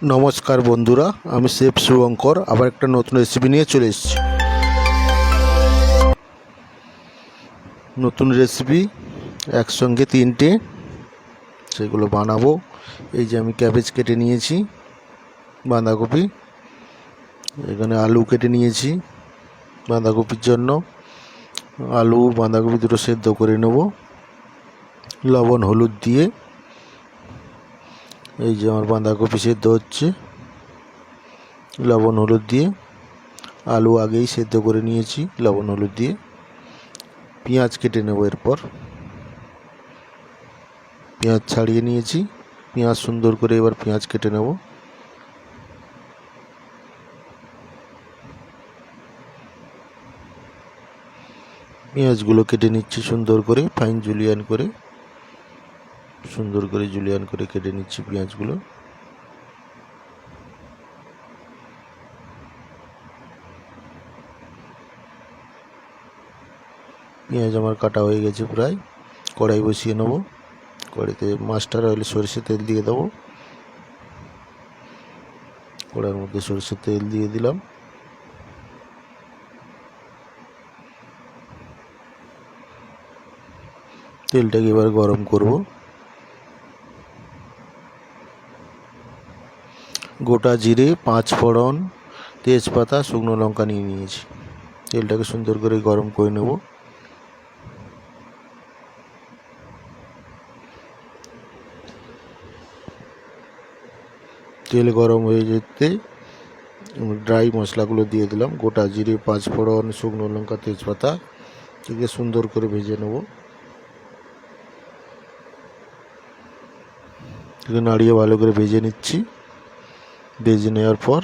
নমস্কার বন্ধুরা, আমি শেফ শুভঙ্কর আবার একটা নতুন রেসিপি নিয়ে চলে এসেছি। নতুন রেসিপি একসঙ্গে তিনটে, সেগুলো বানাবো। এই যে আমি ক্যাবেজ কেটে নিয়েছি, বাঁধাকপি, এখানে আলু কেটে নিয়েছি বাঁধাকপির জন্য। আলু বাঁধাকপি দুটো সেদ্ধ করে নেব লবণ হলুদ দিয়ে। এই যে আমার বাঁধাকপি সেদ্ধ হচ্ছে লবণ হলুদ দিয়ে। আলু আগেই সেদ্ধ করে নিয়েছি লবণ হলুদ দিয়ে। পেঁয়াজ কেটে নেব, এরপর পেঁয়াজ ছাড়িয়ে নিয়েছি। পেঁয়াজ সুন্দর করে এবার পেঁয়াজ কেটে নেব। পেঁয়াজগুলো কেটে নিচ্ছি সুন্দর করে, ফাইন জুলিয়ান করে, সুন্দর করে জুলিয়ান করে কেটে নিচ্ছি পেঁয়াজগুলো। পেঁয়াজ আমার কাটা হয়ে গেছে প্রায়। কড়াই বসিয়ে নেব। কড়াইতে মাস্টার অয়েল সরষের তেল দিয়ে দেবো। কড়াইয়ের মধ্যে সরষের তেল দিয়ে দিলাম। তেলটাকে এবার গরম করব। গোটা জিরে, 5 ফোড়ন, তেজপাতা, শুকনো লঙ্কা নিয়ে নিয়েছি। তেলটাকে সুন্দর করে গরম করে নেব। তেল গরম হয়ে যেতে ড্রাই মশলাগুলো দিয়ে দিলাম। গোটা জিরে, 5 ফোড়ন, শুকনো লঙ্কা, তেজপাতা থেকে সুন্দর করে ভেজে নেব। নাড়িয়ে ভালো করে ভেজে নিচ্ছি। ভেজে নেওয়ার পর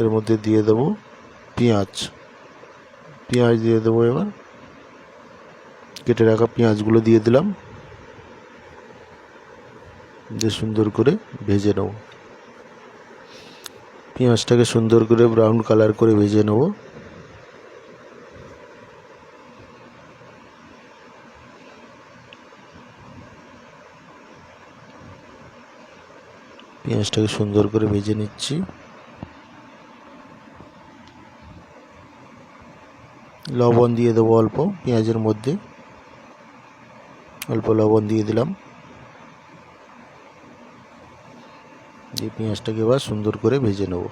এর মধ্যে দিয়ে দেব পেঁয়াজ দিয়ে দেবো। এবার কেটে রাখা পেঁয়াজগুলো দিয়ে দিলাম, দিয়ে সুন্দর করে ভেজে নেব। পেঁয়াজটাকে সুন্দর করে ব্রাউন কালার করে ভেজে নেব। পেঁয়াজটাকে সুন্দর করে ভেজে নিচ্ছি। লবণ দিয়ে দেবো অল্প, পেঁয়াজের মধ্যে অল্প লবণ দিয়ে দিলাম। দিয়ে পেঁয়াজটাকে এবার সুন্দর করে ভেজে নেব।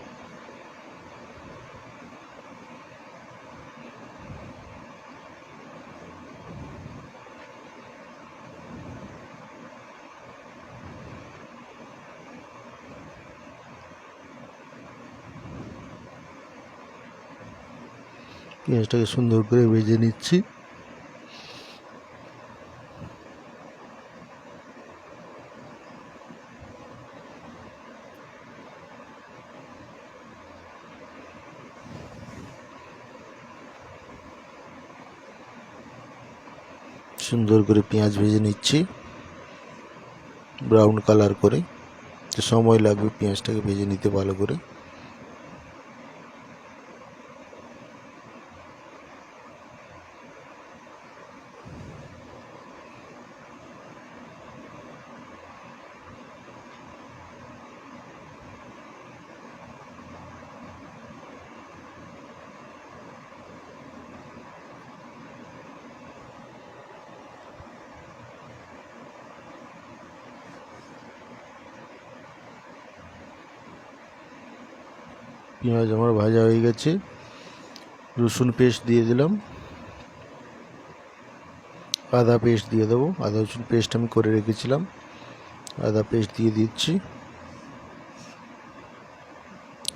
পেঁয়াজটাকে সুন্দর করে ভেজে নিচ্ছি। সুন্দর করে পেঁয়াজ ভেজে নিচ্ছি ব্রাউন কালার করে। সময় লাগবে পেঁয়াজটাকে ভেজে নিতে ভালো করে। পেঁয়াজ আমার ভাজা হয়ে গেছে। রসুন পেস্ট দিয়ে দিলাম, আদা পেস্ট দিয়ে দেবো। আদা রসুন পেস্ট আমি করে রেখেছিলাম, আদা পেস্ট দিয়ে দিচ্ছি।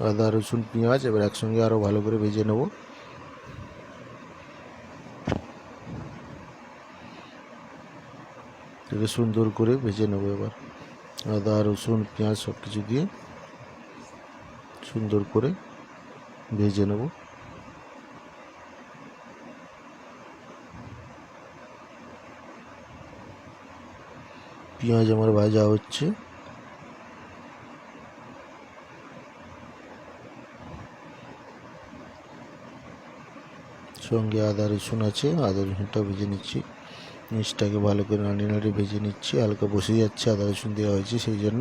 আদা রসুন পেঁয়াজ এবার একসঙ্গে আরও ভালো করে ভেজে নেব। এটাকে সুন্দর করে ভেজে নেব। এবার আদা রসুন পেঁয়াজ সব কিছু দিয়ে সুন্দর করে ভেজে নেব। পেঁয়াজ আমার ভাজা হচ্ছে। সঙ্গে আদা রসুন আছে, আদা রসুনটা ভেজে নিচ্ছি। নিচটাকে ভালো করে নাড়িয়ে নাড়িয়ে ভেজে নিচ্ছি। হালকা বসে যাচ্ছে, আদা রসুন দেওয়া হয়েছে সেই জন্য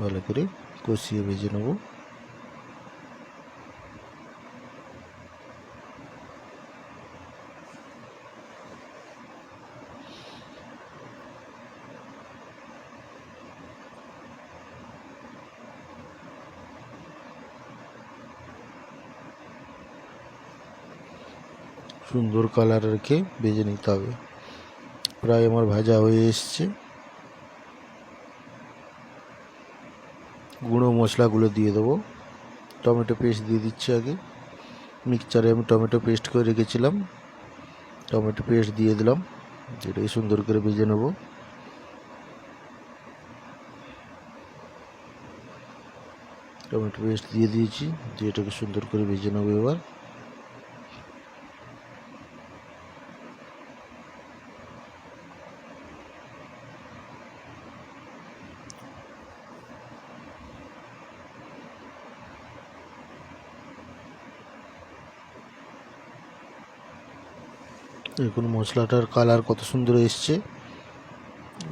ভালো করে কষিয়ে ভেজে নেব। সুন্দর কালার রেখে ভেজে নিতে হবে। প্রায় আমার ভাজা হয়ে এসছে। গুঁড়ো মশলাগুলো দিয়ে দেবো। টমেটো পেস্ট দিয়ে দিচ্ছি আগে। মিক্সচারে আমি টমেটো পেস্ট করে রেখেছিলাম, টমেটো পেস্ট দিয়ে দিলাম। এটাকে সুন্দর করে ভেজে নেব। টমেটো পেস্ট দিয়ে দিয়েছি, দিয়ে এটাকে সুন্দর করে ভেজে নেবো। এবার দেখুন মশলাটার কালার কত সুন্দর এসছে।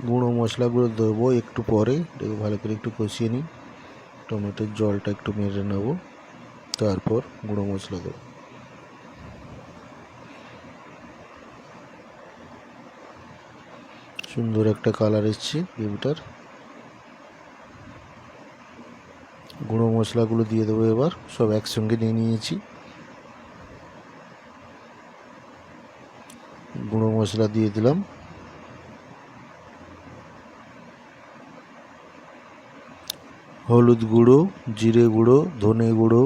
গুঁড়ো মশলাগুলো দেবো একটু পরে। এটাকে ভালো করে একটু কষিয়ে নিই। টমেটোর জলটা একটু মেরে নেব, তারপর গুঁড়ো মশলা দেবো। সুন্দর একটা কালার এসছে গ্রেভিটার। গুঁড়ো মশলাগুলো দিয়ে দেবো এবার, সব একসঙ্গে নিয়ে নিয়েছি। গুঁড়ো মশলা দিয়ে দিলাম। হলুদ গুঁড়ো, জিরে গুঁড়ো, ধনে গুঁড়ো,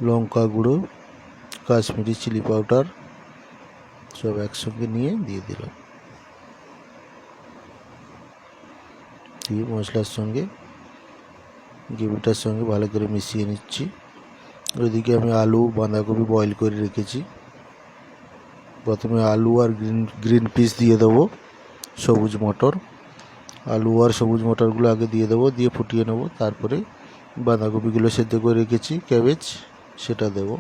লঙ্কা গুঁড়ো, কাশ্মীরি চিলি পাউডার সব একসঙ্গে নিয়ে দিয়ে দিলাম। দিয়ে মশলার সঙ্গে গ্রেভিটার সঙ্গে ভালো করে মিশিয়ে নিচ্ছি। ওইদিকে আমি আলু বাঁধাকপি বয়েল করে রেখেছি। প্রথমে আলু আর গ্রিন পিস দিয়ে দেবো, সবুজ মটর। আলু আর সবুজ মটরগুলো আগে দিয়ে দেবো, দিয়ে ফুটিয়ে নেবো। তারপরে বাঁধাকপিগুলো সেদ্ধ করে রেখেছি, ক্যাবেজ, সেটা দেবো।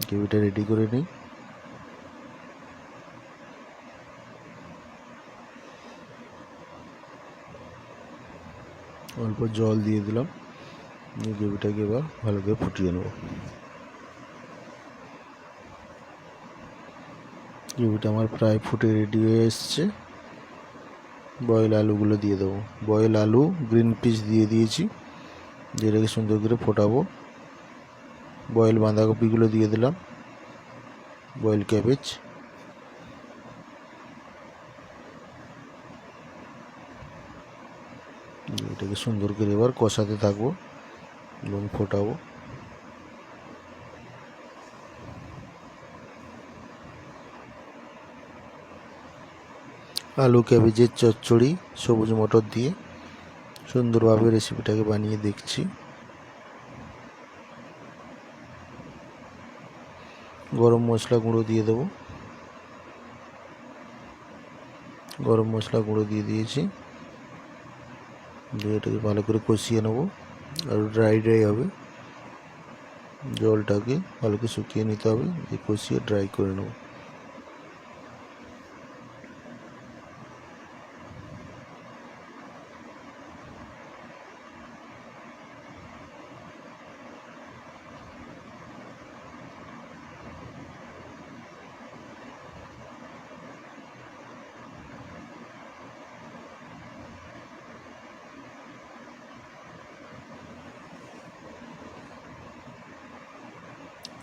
গ্রেভিটা রেডি করে নিই। অল্প জল দিয়ে দিলাম, গ্রেভিটাকে এবার ভালো করে ফুটিয়ে নেব। গ্রেভিটা আমার প্রায় ফুটে রেডি হয়ে এসছে। বয়েল আলুগুলো দিয়ে দেবো। বয়েল আলু, গ্রিন পিস দিয়ে দিয়েছি, যেটাকে সুন্দর করে ফোটাবো। বয়েল বাঁধাকপিগুলো দিয়ে দিলাম, বয়েল ক্যাবেজ। এটাকে সুন্দর করে এবার কষাতে থাকবো এবং ফোটাবো। আলু ক্যাবেজের চচ্চড়ি সবুজ মটর দিয়ে সুন্দরভাবে রেসিপিটাকে বানিয়ে দেখছি। গরম মশলা গুঁড়ো দিয়ে দেবো। গরম মশলা গুঁড়ো দিয়ে দিয়েছি, দিয়ে এটাকে ভালো করে কষিয়ে নেবো। আর ড্রাই ড্রাই হবে, জলটাকে ভালো করে শুকিয়ে নিতে হবে, দিয়ে কষিয়ে ড্রাই করে নেবো।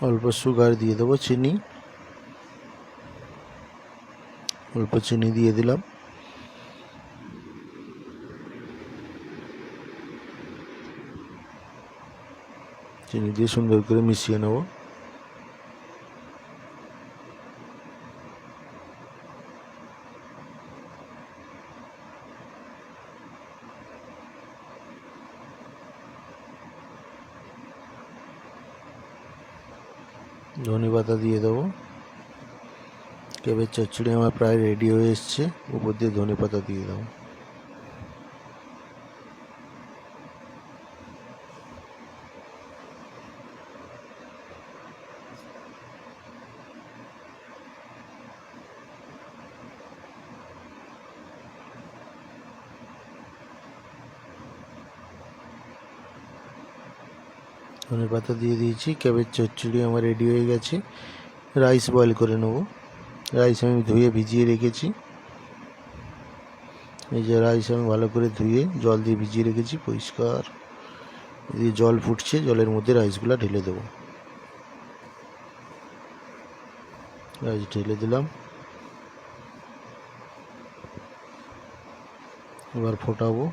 অল্প সুগার দিয়ে দেবো, চিনি, অল্প চিনি দিয়ে দিলাম। চিনি দিয়ে সুন্দর করে মিশিয়ে নেব। ধনে পাতা দিয়ে দেবো। ক্যাবেজ চচ্চড়ি আমার প্রায় রেডি হয়ে এসছে, উপর দিয়ে ধনে পাতা দিয়ে দেবো। ধনে পাতা দিয়ে দিয়েছি। ক্যাবেজ চচ্চড়ি আমার রেডি হয়ে গেছে। রাইস বয়েল করে নেব। রাইস আমি ধুয়ে ভিজিয়ে রেখেছি। এই যে রাইস আমি ভালো করে ধুয়ে জল দিয়ে ভিজিয়ে রেখেছি পরিষ্কার। দিয়ে জল ফুটছে, জলের মধ্যে রাইসগুলো ঢেলে দেবো। রাইস ঢেলে দিলাম। এবার ফোটাবো।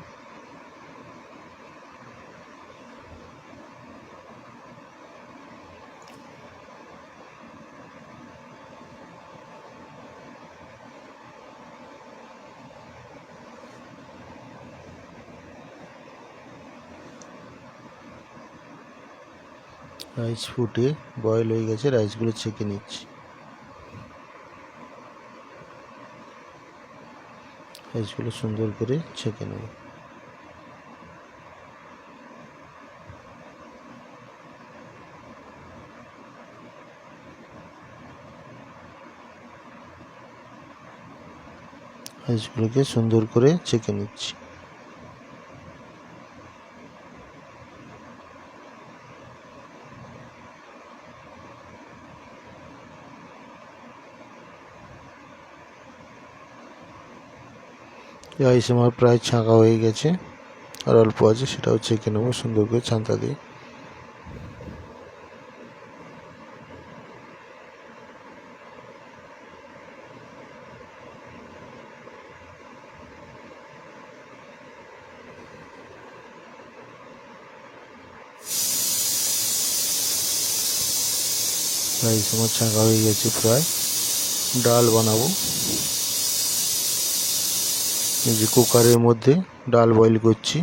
রাইস ফুটে বয়েল হয়ে গেছে, রাইসগুলো ছেঁকে নিচ্ছি। রাইসগুলো সুন্দর করে ছেঁকে নেব। রাইসগুলোকে সুন্দর করে ছেঁকে নিচ্ছি। রাইস আমার প্রায় ছাঁকা হয়ে গেছে, আর অল্প আছে, সেটাও ছেঁকে নেবো সুন্দর করে ছান্তা দিয়ে। রাইস আমার ছাঁকা হয়ে গেছে প্রায়। ডাল বানাবো। এই যে কুকারের মধ্যে ডাল বয়েল করছি।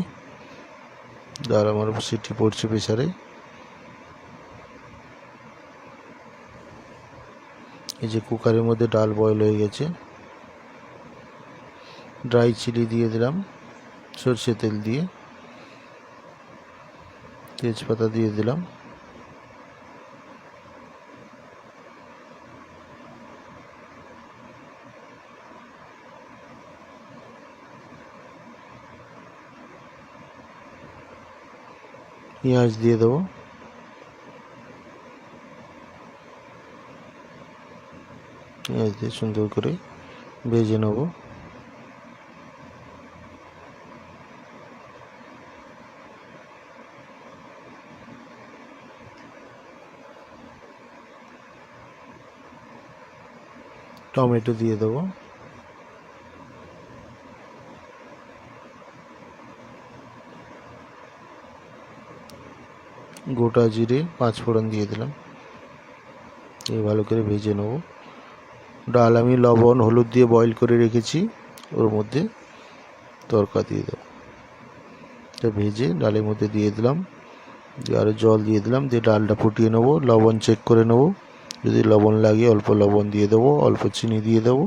ডাল আমার সিটি পড়ছে প্রেসারে। এই যে কুকারের মধ্যে ডাল বয়েল হয়ে গেছে। ড্রাই চিলি দিয়ে দিলাম সরষে তেল দিয়ে। তেজপাতা দিয়ে দিলাম। পেঁয়াজ দিয়ে দেবো। পেঁয়াজ দিয়ে সুন্দর করে ভেজে নেব। টমেটো দিয়ে দেবো। গোটা জিরে 5 ফোড়ন দিয়ে দিলাম। এই ভালো করে ভেজে নেব। ডাল আমি লবণ হলুদ দিয়ে বয়েল করে রেখেছি, ওর মধ্যে তড়কা দিয়ে দেবো। এটা ভেজে ডালের মধ্যে দিয়ে দিলাম। দিয়ে আরও জল দিয়ে দিলাম। দিয়ে ডালটা ফুটিয়ে নেবো। লবণ চেক করে নেব, যদি লবণ লাগে অল্প লবণ দিয়ে দেবো, অল্প চিনি দিয়ে দেবো।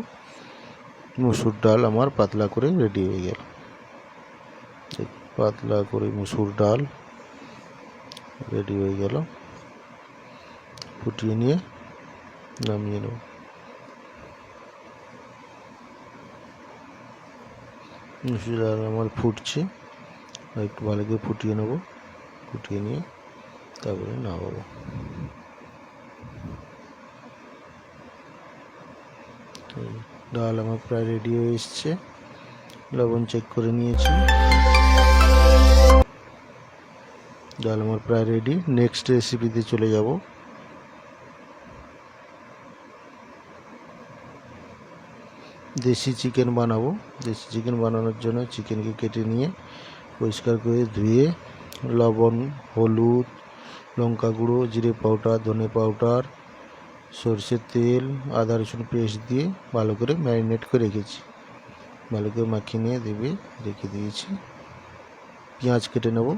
মুসুর ডাল আমার পাতলা করে রেডি হয়ে গেল। পাতলা করে মুসুর ডাল রেডি হয়ে গেল। ফুটিয়ে নিয়ে নামিয়ে নেব। মুসুর ডাল আমার ফুটছে, একটু ভালো করে ফুটিয়ে নেব। ফুটিয়ে নিয়ে তারপরে নামাবো। ডাল আমার প্রায় রেডি হয়ে এসছে। লবণ চেক করে নিয়েছি। ডাল আমার প্রায় রেডি। নেক্সট রেসিপিতে চলে যাব। দেশি চিকেন বানাবো। দেশি চিকেন বানানোর জন্য চিকেনকে কেটে নিয়ে পরিষ্কার করে ধুয়ে লবণ হলুদ লঙ্কা গুঁড়ো জিরে পাউডার ধনে পাউডার সরষের তেল আদা রসুন পেস্ট দিয়ে ভালো করে ম্যারিনেট করে রেখেছি। ভালো করে মাখিয়ে নিয়ে রেখে দিয়েছি। পেঁয়াজ কেটে নেব।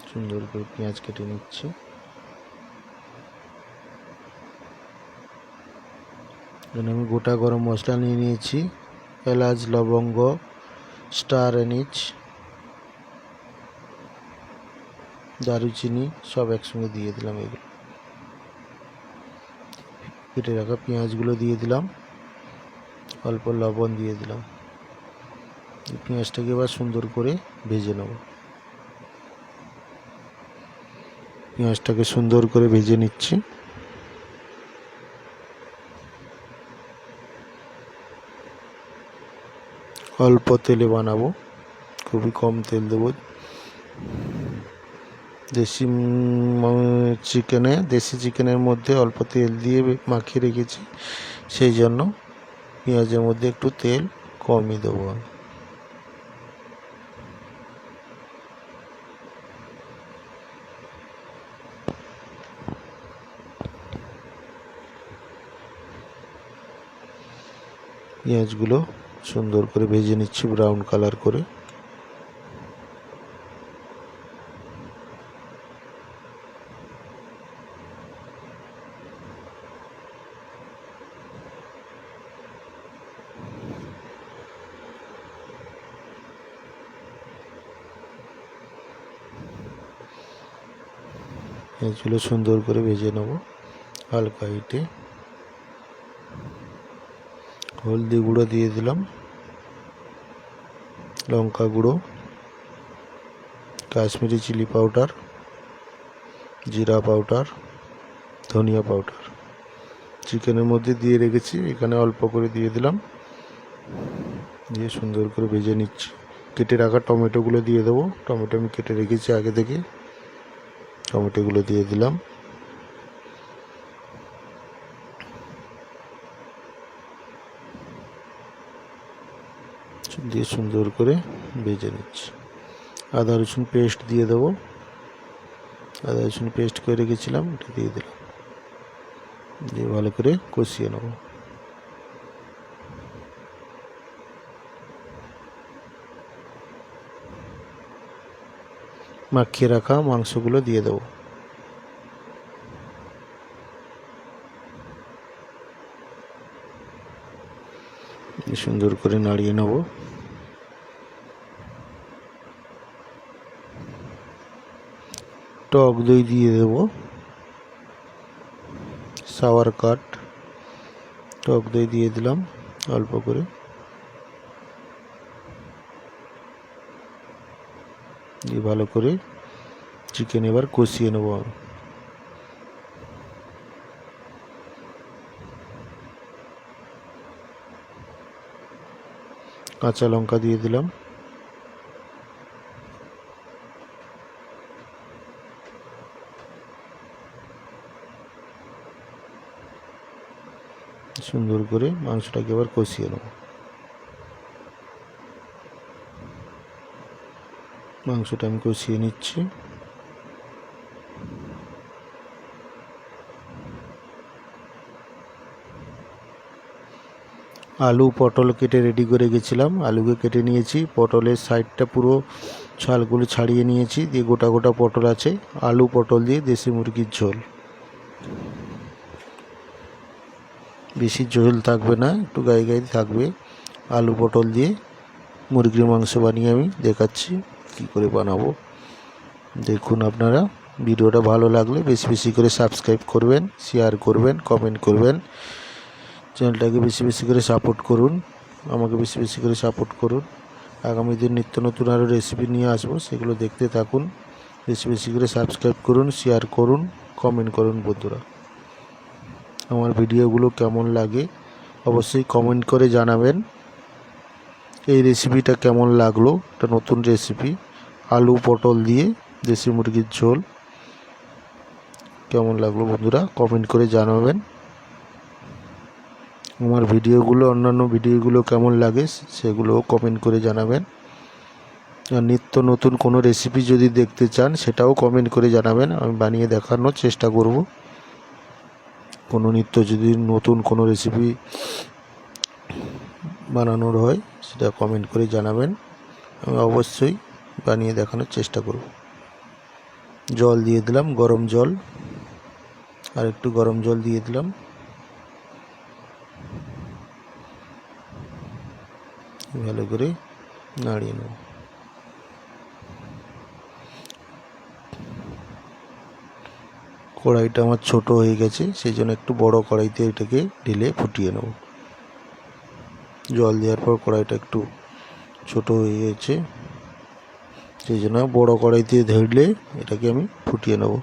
সুন্দর করে পেঁয়াজ কেটে নিচ্ছি। এখানে আমি গোটা গরম মশলা নিয়ে নিয়েছি। এলাচ লবঙ্গ স্টার এনিচ দারুচিনি সব একসঙ্গে দিয়ে দিলাম। এগুলো কেটে রাখা পেঁয়াজগুলো দিয়ে দিলাম। অল্প লবণ দিয়ে দিলাম। পেঁয়াজটাকে এবার সুন্দর করে ভেজে নেব। পেঁয়াজটাকে সুন্দর করে ভেজে নিচ্ছি। অল্প তেলে বানাবো, খুবই কম তেল দেবো। দেশি চিকেনের মধ্যে অল্প তেল দিয়ে মাখিয়ে রেখেছি, সেই জন্য পেঁয়াজের মধ্যে একটু তেল কমই দেবো। পেঁয়াজগুলো সুন্দর করে ভেজে নিচ্ছি ব্রাউন কালার করে। পেঁয়াজগুলো সুন্দর করে ভেজে নেব হালকা হিটে। হলদি গুঁড়ো দিয়ে দিলাম, লঙ্কা গুঁড়ো, কাশ্মীরি চিলি পাউডার, জিরা পাউডার, ধনিয়া পাউডার চিকেনের মধ্যে দিয়ে রেখেছি, এখানে অল্প করে দিয়ে দিলাম। দিয়ে সুন্দর করে ভেজে নিচ্ছি। কেটে রাখা টমেটোগুলো দিয়ে দেবো। টমেটো আমি কেটে রেখেছি আগে থেকে, টমেটোগুলো দিয়ে দিলাম। দিয়ে সুন্দর করে ভেজে নিচ্ছি। আদা রসুন পেস্ট দিয়ে দেবো। আদা রসুন পেস্ট করে রেখেছিলাম, এটা দিয়ে দিলাম। দিয়ে ভালো করে কষিয়ে নেব। মাখিয়ে রাখা মাংসগুলো দিয়ে দেবো। সুন্দর করে নাড়িয়ে নেব। টক দই দিয়ে দেবো, সাওয়ার কাট টক দই দিয়ে দিলাম অল্প করে। দিয়ে ভালো করে চিকেন এবার কষিয়ে নেব। কাঁচা লঙ্কা দিয়ে দিলাম। সুন্দর করে মাংসটাকে এবার কষিয়ে নেব। মাংসটা আমি কষিয়ে নিচ্ছি। আলু পটল কেটে রেডি করে গেছিলাম, আলুকে কেটে নিয়েছি, পটলের সাইডটা পুরো ছালগুলো ছাড়িয়ে নিয়েছি। দিয়ে গোটা গোটা পটল আছে, আলু পটল দিয়ে দেশি মুরগির ঝোল। বেশি ঝোল থাকবে না, একটু গায়ে গায়ে থাকবে। আলু পটল দিয়ে মুরগির মাংস বানিয়ে আমি দেখাচ্ছি কী করে বানাবো। দেখুন আপনারা, ভিডিওটা ভালো লাগলে বেশি বেশি করে সাবস্ক্রাইব করবেন, শেয়ার করবেন, কমেন্ট করবেন। চ্যানেলটাকে বেশি বেশি করে সাপোর্ট করুন, আমাকে বেশি বেশি করে সাপোর্ট করুন। আগামী দিন নিত্য নতুন আরও রেসিপি নিয়ে আসবো, সেগুলো দেখতে থাকুন। বেশি বেশি করে সাবস্ক্রাইব করুন, শেয়ার করুন, কমেন্ট করুন। বন্ধুরা, আমার ভিডিওগুলো কেমন লাগে অবশ্যই কমেন্ট করে জানাবেন। এই রেসিপিটা কেমন লাগলো, একটা নতুন রেসিপি, আলু পটল দিয়ে দেশি মুরগির ঝোল কেমন লাগলো বন্ধুরা কমেন্ট করে জানাবেন। আমার ভিডিওগুলো, অন্যান্য ভিডিওগুলো কেমন লাগে সেগুলোও কমেন্ট করে জানাবেন। আর নিত্য নতুন কোনো রেসিপি যদি দেখতে চান সেটাও কমেন্ট করে জানাবেন, আমি বানিয়ে দেখানোর চেষ্টা করব। কোনো যদি নতুন কোনো রেসিপি বানানোর হয় সেটা কমেন্ট করে জানাবেন, আমি অবশ্যই বানিয়ে দেখানোর চেষ্টা করব। জল দিয়ে দিলাম, গরম জল, আর একটু গরম জল দিয়ে দিলাম। ভালো করে নাড়িয়ে নেব। কড়াইটা আমার ছোট হয়ে গেছে, সেই জন্য একটু বড় কড়াইতে এটাকে ঢেলে ফুটিয়ে নেব। জল দেওয়ার পর কড়াইটা একটু ছোট হয়ে গেছে, সেই জন্য বড় কড়াই দিয়ে ধরলে এটাকে আমি ফুটিয়ে নেব।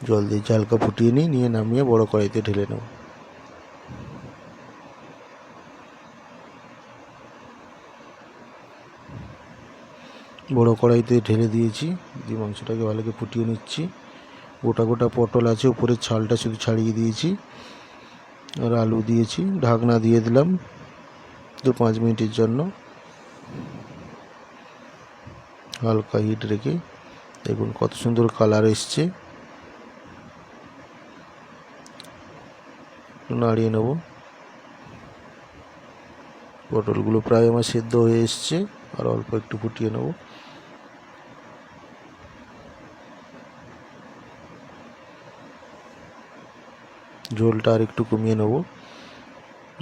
জল দিয়ে হালকা ফুটিয়ে নিয়ে নামিয়ে বড় কড়াইতে ঢেলে নেব। বড় কড়াইতে ঢেলে দিয়েছি, দিয়ে মাংসটাকে ভালো করে ফুটিয়ে নিচ্ছি। গোটা গোটা পটল আছে, উপরের ছালটা শুধু ছাড়িয়ে দিয়েছি, আর আলু দিয়েছি। ঢাকনা দিয়ে দিলাম 2-5 মিনিটের জন্য, হালকা হিট রেখে। দেখুন কত সুন্দর কালার এসছে। নাড়িয়ে নেব। পটলগুলো প্রায় আমার সেদ্ধ হয়ে এসছে, আর অল্প একটু ফুটিয়ে নেব। ঝোলটা আর একটু কমিয়ে নেব।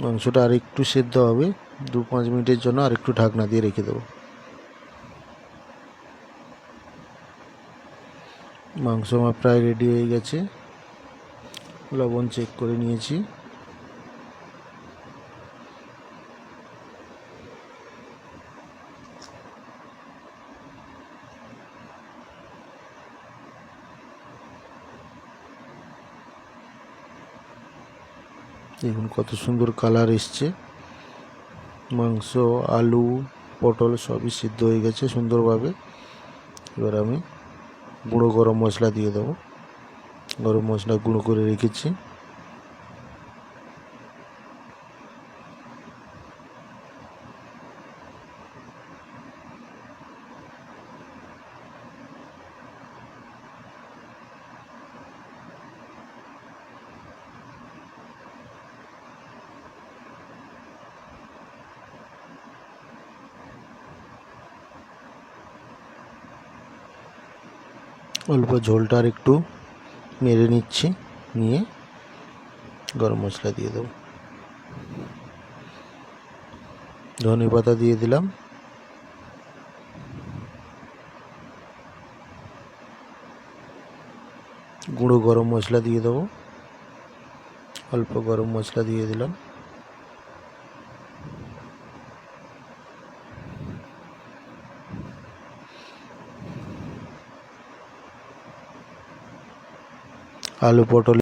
মাংসটা আর একটু সেদ্ধ হবে, 2-5 মিনিটের জন্য আর একটু ঢাকনা দিয়ে রেখে দেবো। মাংস আমার প্রায় রেডি হয়ে গেছে। লবণ চেক করে নিয়েছি। দেখুন কত সুন্দর কালার এসছে। মাংস, আলু, পটল সবই সিদ্ধ হয়ে গেছে সুন্দরভাবে। এবার আমি গুঁড়ো গরম মশলা দিয়ে দেবো। গরম মশলা গুঁড়ো করে রেখেছি। অল্প ঝোলটা আর একটু নেড়ে নিচ্ছি, নিয়ে গরম মশলা দিয়ে দেবো। ধনে পাতা দিয়ে দিলাম। গুঁড়ো গরম মশলা দিয়ে দেবো। অল্প গরম মশলা দিয়ে দিলাম। আলু পটল